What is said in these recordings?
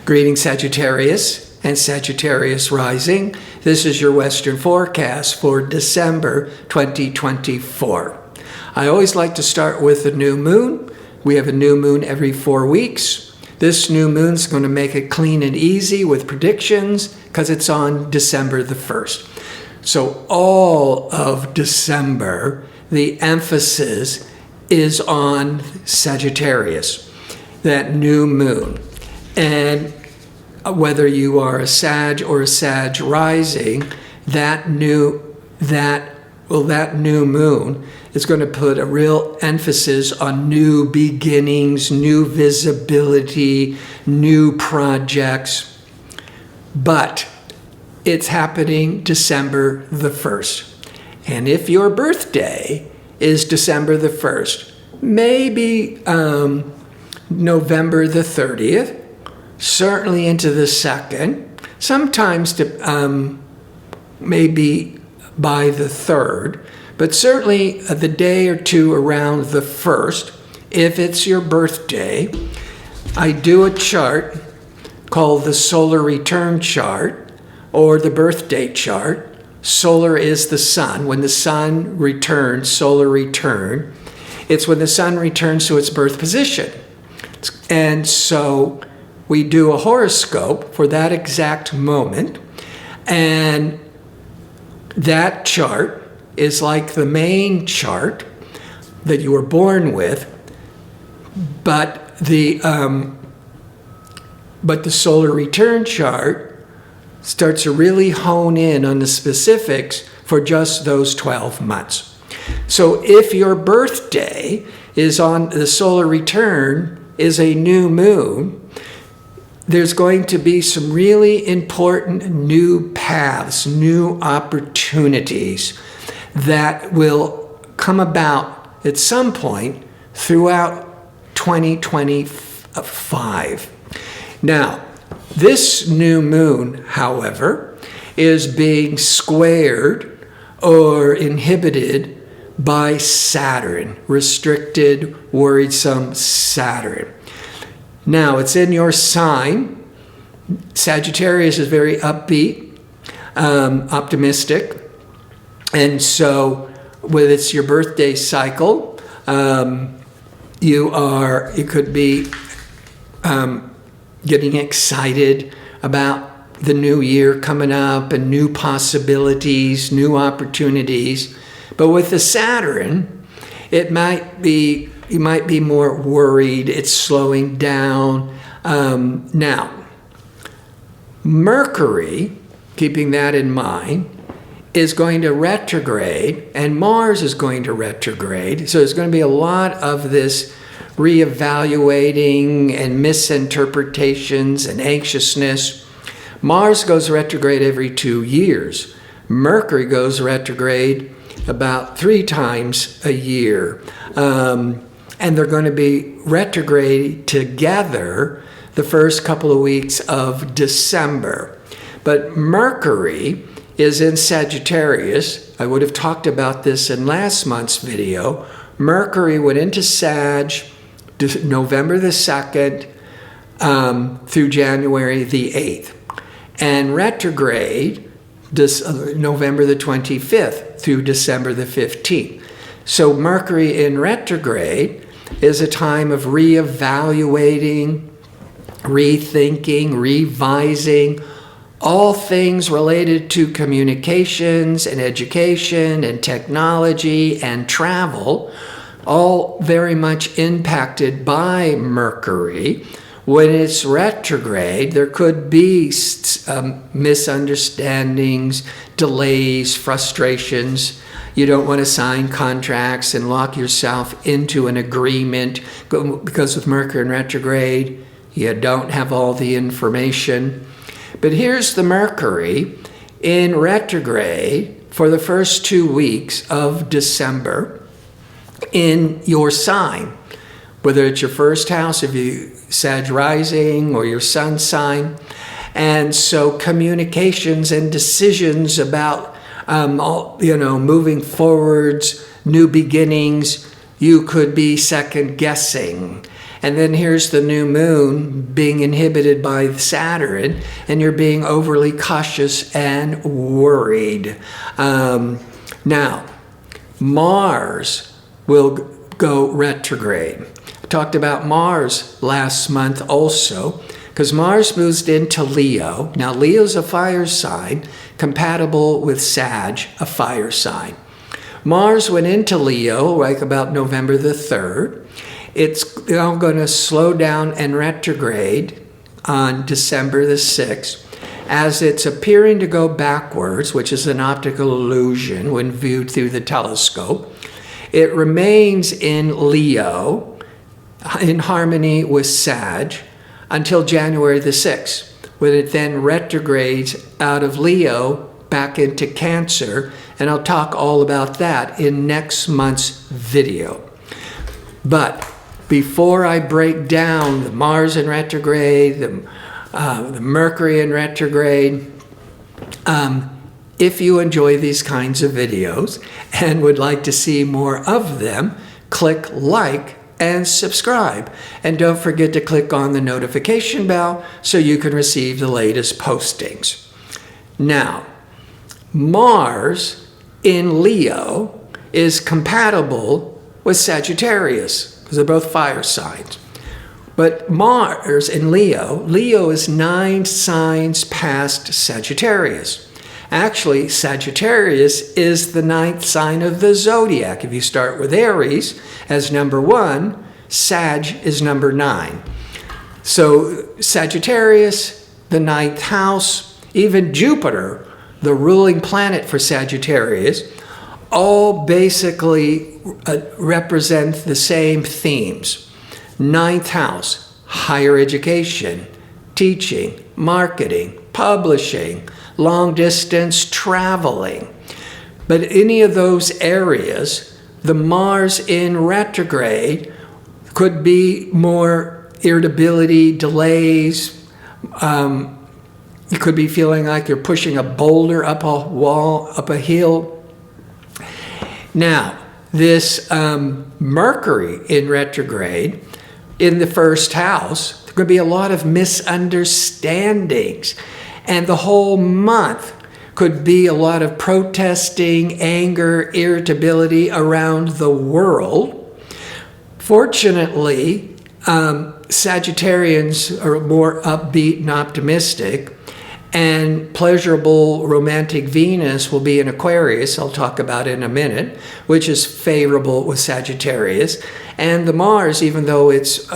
Greetings, Sagittarius and Sagittarius rising. This is your Western forecast for December 2024. I always like to start with the new moon. We have a new moon every 4 weeks. This new moon is going to make it clean and easy with predictions because it's on December the 1st. So all of December, the emphasis is on Sagittarius, that new moon. And whether you are a Sag or a Sag rising, that new moon is going to put a real emphasis on new beginnings, new visibility, new projects. But it's happening December the 1st. And if your birthday is December the 1st, maybe November the 30th, certainly into the 2nd, sometimes maybe by the 3rd, but certainly the day or two around the 1st, if it's your birthday. I do a chart called the solar return chart or the birthday chart. Solar is the sun. When the sun returns, solar return, it's when the sun returns to its birth position. And so we do a horoscope for that exact moment, and that chart is like the main chart that you were born with, but the solar return chart starts to really hone in on the specifics for just those 12 months. So if your birthday is on the solar return is a new moon, there's going to be some really important new paths, new opportunities that will come about at some point throughout 2025. Now, this new moon, however, is being squared or inhibited by Saturn, restricted, worrisome Saturn. Now, it's in your sign. Sagittarius is very upbeat, optimistic. And so, with it's your birthday cycle, you could be getting excited about the new year coming up and new possibilities, new opportunities. But with the Saturn, you might be more worried. It's slowing down. Now, Mercury, keeping that in mind, is going to retrograde, and Mars is going to retrograde. So there's going to be a lot of this reevaluating and misinterpretations and anxiousness. Mars goes retrograde every 2 years. Mercury goes retrograde about 3 times a year. And they're going to be retrograde together the first couple of weeks of December. But Mercury is in Sagittarius. I would have talked about this in last month's video. Mercury went into Sag November the 2nd through January the 8th. And retrograde November the 25th through December the 15th. So Mercury in retrograde is a time of reevaluating, rethinking, revising, all things related to communications and education and technology and travel, all very much impacted by Mercury. When it's retrograde, there could be misunderstandings, delays, frustrations. You don't want to sign contracts and lock yourself into an agreement because with Mercury in retrograde, you don't have all the information. But here's the Mercury in retrograde for the first 2 weeks of December in your sign, whether it's your first house, if you Sag rising, or your sun sign. And so communications and decisions about moving forwards, new beginnings, you could be second guessing. And then here's the new moon being inhibited by Saturn, and you're being overly cautious and worried. Now, Mars will go retrograde. I talked about Mars last month also, because Mars moves into Leo. Now, Leo's a fire sign, compatible with Sag, a fire sign. Mars went into Leo like about November the 3rd. It's now going to slow down and retrograde on December the 6th as it's appearing to go backwards, which is an optical illusion when viewed through the telescope. It remains in Leo in harmony with Sag until January the 6th, when it then retrogrades out of Leo back into Cancer, and I'll talk all about that in next month's video. But before I break down the Mars in retrograde, the Mercury in retrograde, if you enjoy these kinds of videos and would like to see more of them, click like and subscribe. And don't forget to click on the notification bell so you can receive the latest postings. Now, Mars in Leo is compatible with Sagittarius, because they're both fire signs. But Mars in Leo is 9 signs past Sagittarius. Actually, Sagittarius is the 9th sign of the zodiac. If you start with Aries as number 1, Sag is number 9. So Sagittarius, the 9th house, even Jupiter, the ruling planet for Sagittarius, all basically represent the same themes. 9th house, higher education, teaching, marketing, publishing, long distance traveling. But any of those areas, the Mars in retrograde could be more irritability, delays. You could be feeling like you're pushing a boulder up a wall, up a hill. Now, this Mercury in retrograde in the 1st house, there could be a lot of misunderstandings. And the whole month could be a lot of protesting, anger, irritability around the world. Fortunately, Sagittarians are more upbeat and optimistic, and pleasurable romantic Venus will be in Aquarius, I'll talk about it in a minute, which is favorable with Sagittarius. And the Mars, even though it's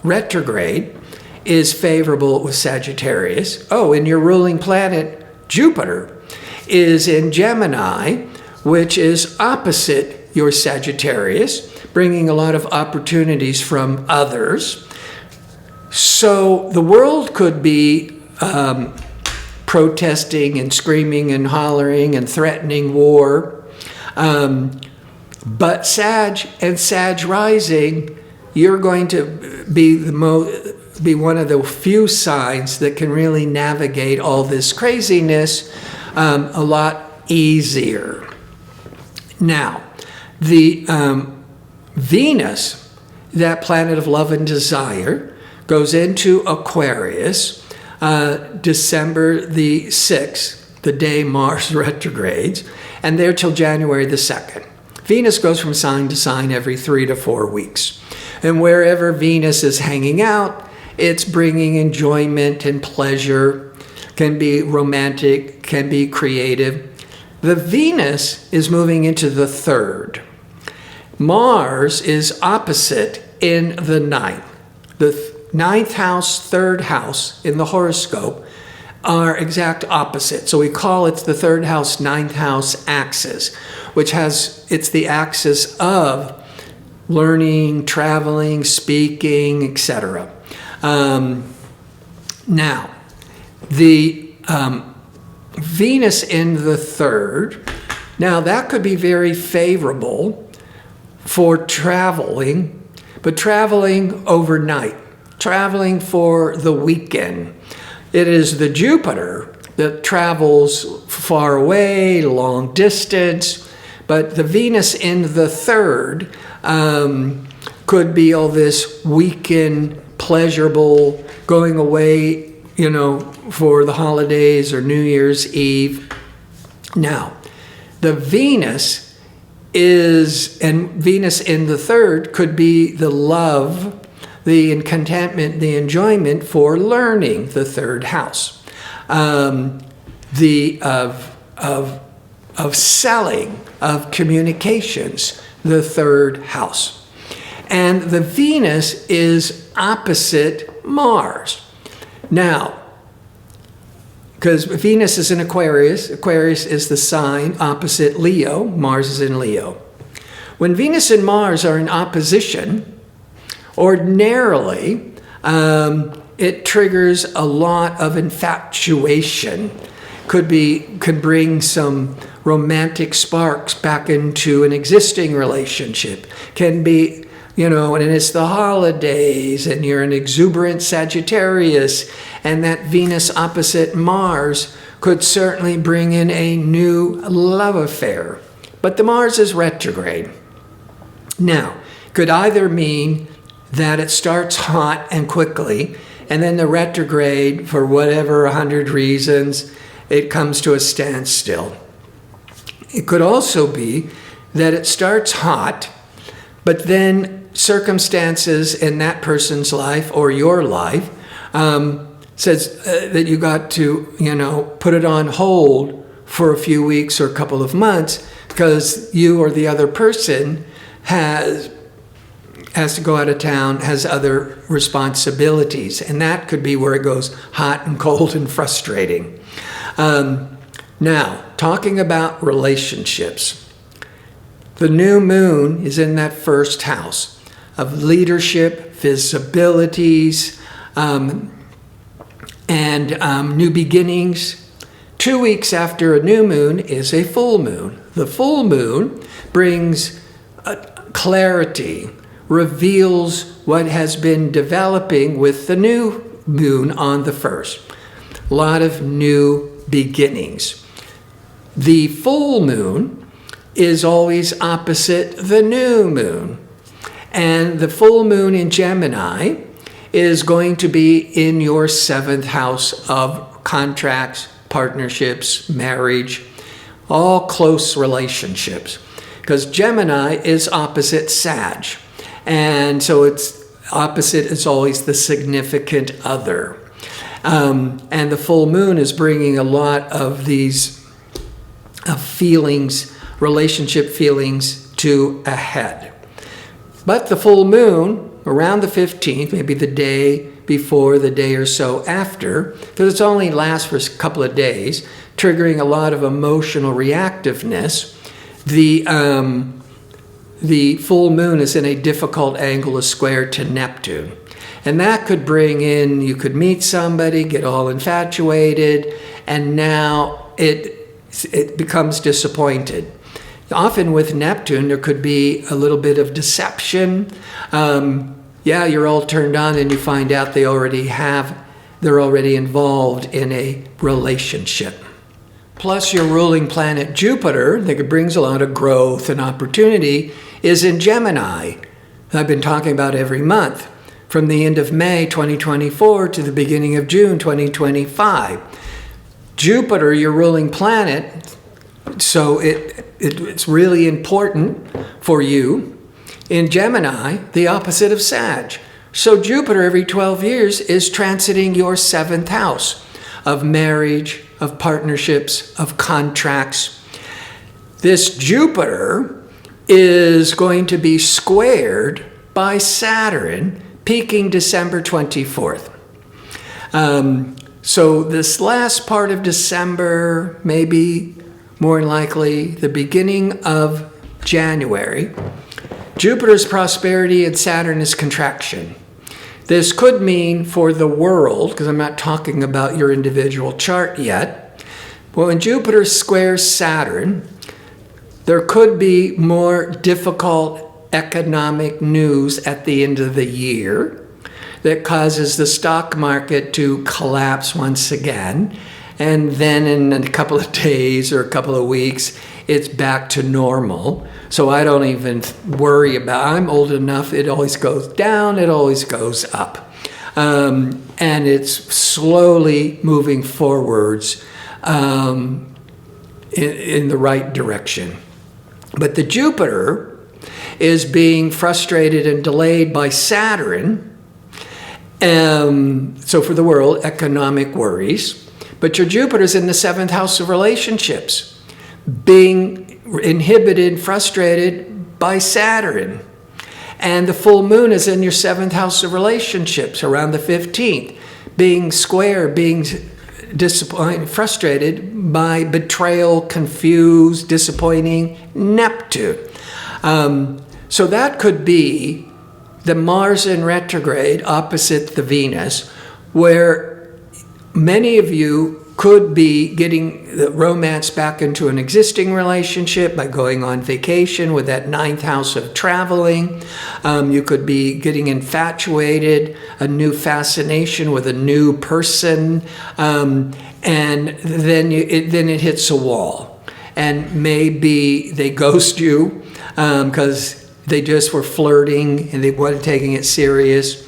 retrograde, is favorable with Sagittarius. Oh, and your ruling planet, Jupiter, is in Gemini, which is opposite your Sagittarius, bringing a lot of opportunities from others. So the world could be protesting and screaming and hollering and threatening war. But Sag and Sag rising, you're going to be one of the few signs that can really navigate all this craziness a lot easier. Now, the Venus, that planet of love and desire, goes into Aquarius December the 6th, the day Mars retrogrades, and there till January the 2nd. Venus goes from sign to sign every 3 to 4 weeks. And wherever Venus is hanging out, it's bringing enjoyment and pleasure, can be romantic, can be creative. The Venus is moving into the 3rd. Mars is opposite in the 9th. The 9th house, 3rd house in the horoscope are exact opposite. So we call it the 3rd house, 9th house axis, which it's the axis of learning, traveling, speaking, etc. Now, the Venus in the 3rd, now that could be very favorable for traveling, but traveling overnight, traveling for the weekend. It is the Jupiter that travels far away, long distance, but the Venus in the 3rd could be all this weekend, pleasurable, going away, for the holidays or New Year's Eve. Now, the Venus Venus in the third could be the love, the contentment, the enjoyment for learning, the third house. Of selling, of communications, the third house. And the Venus is opposite Mars. Now, because Venus is in Aquarius, Aquarius is the sign opposite Leo, Mars is in Leo. When Venus and Mars are in opposition, ordinarily, it triggers a lot of infatuation. Could bring some romantic sparks back into an existing relationship. Can be, and it's the holidays and you're an exuberant Sagittarius, and that Venus opposite Mars could certainly bring in a new love affair. But the Mars is retrograde. Now, could either mean that it starts hot and quickly, and then the retrograde, for whatever 100 reasons, it comes to a standstill. It could also be that it starts hot, but then circumstances in that person's life or your life says that you got to, put it on hold for a few weeks or a couple of months because you or the other person has to go out of town, has other responsibilities. And that could be where it goes hot and cold and frustrating. Now, talking about relationships, the new moon is in that first house of leadership, visibilities, and new beginnings. 2 weeks after a new moon is a full moon. The full moon brings clarity, reveals what has been developing with the new moon on the first. A lot of new beginnings. The full moon is always opposite the new moon. And the full moon in Gemini is going to be in your seventh house of contracts, partnerships, marriage, all close relationships. Because Gemini is opposite Sag. And so it's opposite is always the significant other. And the full moon is bringing a lot of these feelings, relationship feelings to a head. But the full moon, around the 15th, maybe the day before, the day or so after, because it only lasts for a couple of days, triggering a lot of emotional reactiveness, the full moon is in a difficult angle, a square to Neptune. And that could bring in, you could meet somebody, get all infatuated, and now it becomes disappointed. Often with Neptune, there could be a little bit of deception. You're all turned on and you find out they're already involved in a relationship. Plus your ruling planet Jupiter, that brings a lot of growth and opportunity, is in Gemini. I've been talking about every month, from the end of May 2024 to the beginning of June 2025. Jupiter, your ruling planet, so it's really important for you. In Gemini, the opposite of Sag. So Jupiter every 12 years is transiting your seventh house of marriage, of partnerships, of contracts. This Jupiter is going to be squared by Saturn, peaking December 24th. So this last part of December, maybe more likely the beginning of January, Jupiter's prosperity and Saturn is contraction. This could mean for the world, because I'm not talking about your individual chart yet, but when Jupiter squares Saturn, there could be more difficult economic news at the end of the year that causes the stock market to collapse once again. And then in a couple of days or a couple of weeks, it's back to normal. So I don't even worry about, I'm old enough, it always goes down, it always goes up. And it's slowly moving forwards in the right direction. But the Jupiter is being frustrated and delayed by Saturn. So for the world, economic worries. But your Jupiter's in the 7th house of relationships, being inhibited, frustrated by Saturn. And the full moon is in your 7th house of relationships around the 15th, being square, being disappointed, frustrated by betrayal, confused, disappointing Neptune. So that could be the Mars in retrograde opposite the Venus, where many of you could be getting the romance back into an existing relationship by going on vacation with that 9th house of traveling. You could be getting infatuated, a new fascination with a new person, and then it hits a wall. And maybe they ghost you because they just were flirting and they weren't taking it serious.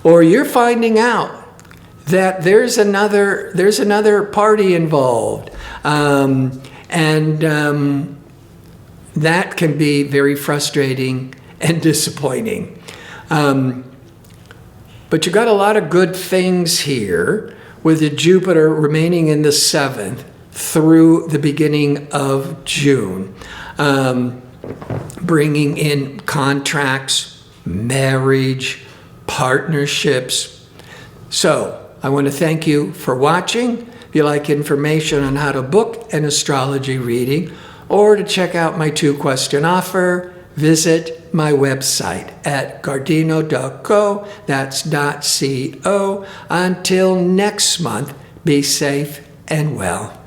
Or you're finding out that there's another party involved, and that can be very frustrating and disappointing. But you got a lot of good things here with the Jupiter remaining in the 7th through the beginning of June, bringing in contracts, marriage, partnerships. So I want to thank you for watching. If you like information on how to book an astrology reading or to check out my 2-question offer, visit my website at gardino.co. That's .co. Until next month, be safe and well.